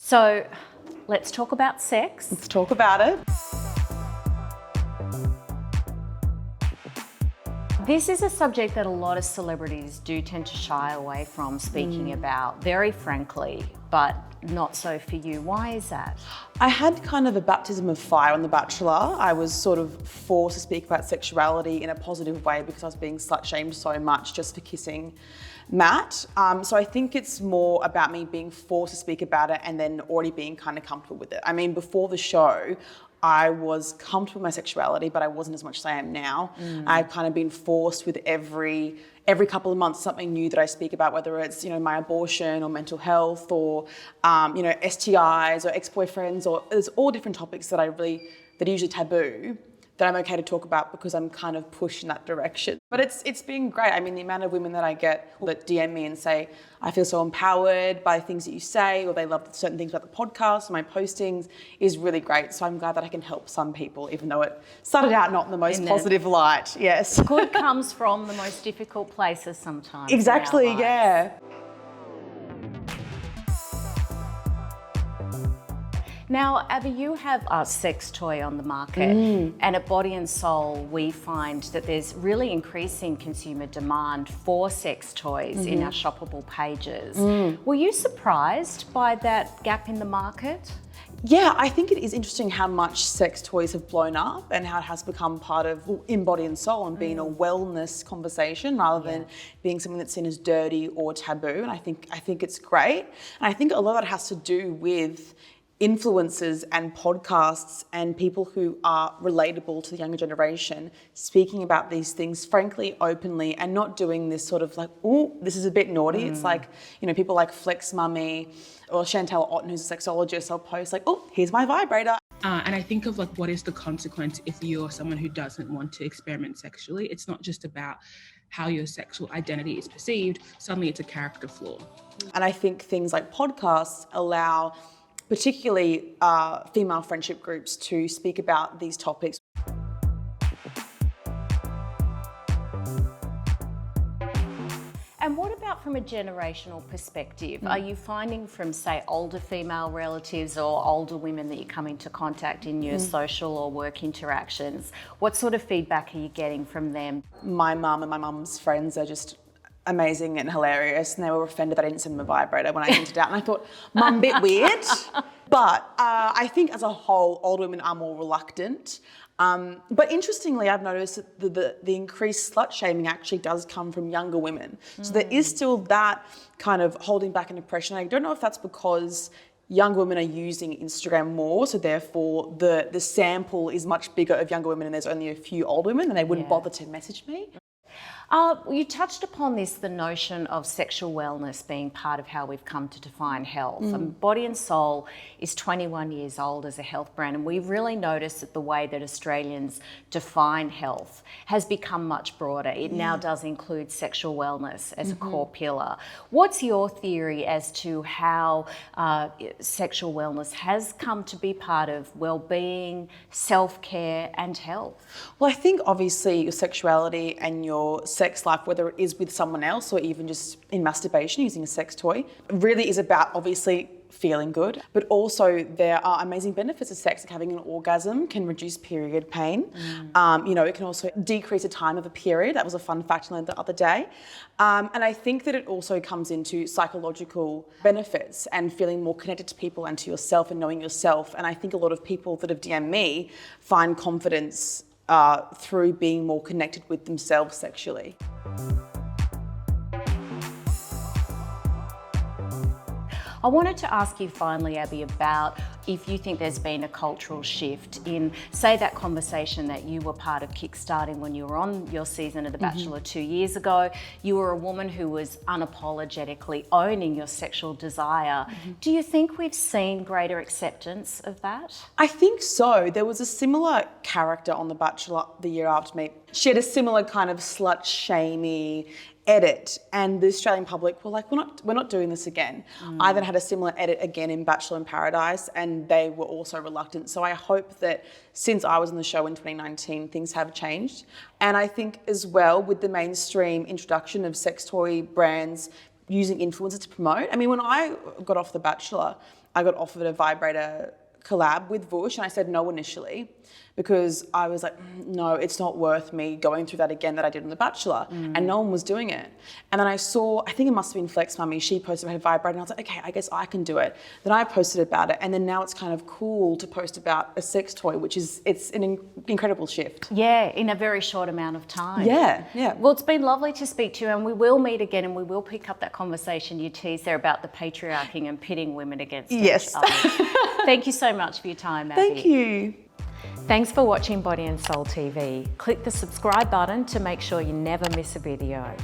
So let's talk about sex. Let's talk about it. This is a subject that a lot of celebrities do tend to shy away from speaking about, very frankly, but not so for you. Why is that? I had kind of a baptism of fire on The Bachelor. I was sort of forced to speak about sexuality in a positive way because I was being slut-shamed so much just for kissing Matt. So I think it's more about me being forced to speak about it and then already being kind of comfortable with it. I mean, before the show, I was comfortable with my sexuality, but I wasn't as much as I am now. I've kind of been forced with every couple of months something new that I speak about, whether it's, my abortion or mental health or, STIs or ex-boyfriends, or there's all different topics that are usually taboo, that I'm okay to talk about because I'm kind of pushed in that direction. But it's been great. I mean, the amount of women that I get that DM me and say, I feel so empowered by things that you say, or they love certain things about the podcast, my postings, is really great. So I'm glad that I can help some people, even though it started out not in the most positive light. Yes. Good comes from the most difficult places sometimes. Exactly, yeah. Now, Abbie, you have a sex toy on the market, and at Body+Soul, we find that there's really increasing consumer demand for sex toys in our shoppable pages. Were you surprised by that gap in the market? Yeah, I think it is interesting how much sex toys have blown up and how it has become part of, in Body+Soul, and being a wellness conversation rather than being something that's seen as dirty or taboo. And I think it's great. And I think a lot of that has to do with influencers and podcasts and people who are relatable to the younger generation speaking about these things frankly, openly, and not doing this sort of like, oh, this is a bit naughty. It's like, people like Flex Mummy or Chantal Otten, who's a sexologist, I'll post like, oh, here's my vibrator. And I think of like, what is the consequence if you're someone who doesn't want to experiment sexually? It's not just about how your sexual identity is perceived. Suddenly it's a character flaw. And I think things like podcasts allow particularly female friendship groups to speak about these topics. And what about from a generational perspective? Are you finding from, say, older female relatives or older women that you come into contact in your social or work interactions, what sort of feedback are you getting from them? My mum and my mum's friends are just amazing and hilarious, and they were offended that I didn't send them a vibrator when I sent it out, and I thought, Mum, bit weird. But I think as a whole, older women are more reluctant. But interestingly, I've noticed that the increased slut shaming actually does come from younger women. So there is still that kind of holding back and oppression. I don't know if that's because young women are using Instagram more, so therefore the sample is much bigger of younger women and there's only a few old women and they wouldn't bother to message me. You touched upon this, the notion of sexual wellness being part of how we've come to define health. Body+Soul is 21 years old as a health brand, and we've really noticed that the way that Australians define health has become much broader. It now does include sexual wellness as a core pillar. What's your theory as to how sexual wellness has come to be part of well-being, self-care and health? Well, I think obviously your sexuality and your sex life, whether it is with someone else or even just in masturbation using a sex toy, really is about obviously feeling good, but also there are amazing benefits of sex, like having an orgasm can reduce period pain. It can also decrease the time of a period. That was a fun fact I learned the other day. And I think that it also comes into psychological benefits and feeling more connected to people and to yourself and knowing yourself. And I think a lot of people that have DM'd me find confidence through being more connected with themselves sexually. I wanted to ask you finally, Abbie, about if you think there's been a cultural shift in, say, that conversation that you were part of kickstarting when you were on your season of The Bachelor 2 years ago. You were a woman who was unapologetically owning your sexual desire. Do you think we've seen greater acceptance of that? I think so. There was a similar character on The Bachelor the year after me. She had a similar kind of slut-shamey edit, and the Australian public were like, we're not doing this again. I then had a similar edit again in Bachelor in Paradise, and they were also reluctant. So I hope that since I was on the show in 2019, things have changed. And I think as well with the mainstream introduction of sex toy brands using influencers to promote. I mean, when I got off The Bachelor, I got offered a vibrator collab with Vush, and I said no initially because I was like, no, it's not worth me going through that again that I did on The Bachelor, and no one was doing it. And then I saw, I think it must have been Flex Mummy, she posted about her vibrator, and I was like, okay, I guess I can do it. Then I posted about it, and then now it's kind of cool to post about a sex toy, which is, it's an incredible shift. Yeah, in a very short amount of time. Yeah, yeah. Well, it's been lovely to speak to you, and we will meet again, and we will pick up that conversation you teased there about the patriarchy and pitting women against each other. Thank you so much for your time, Abbie. Thank you. Thanks for watching Body and Soul TV. Click the subscribe button to make sure you never miss a video.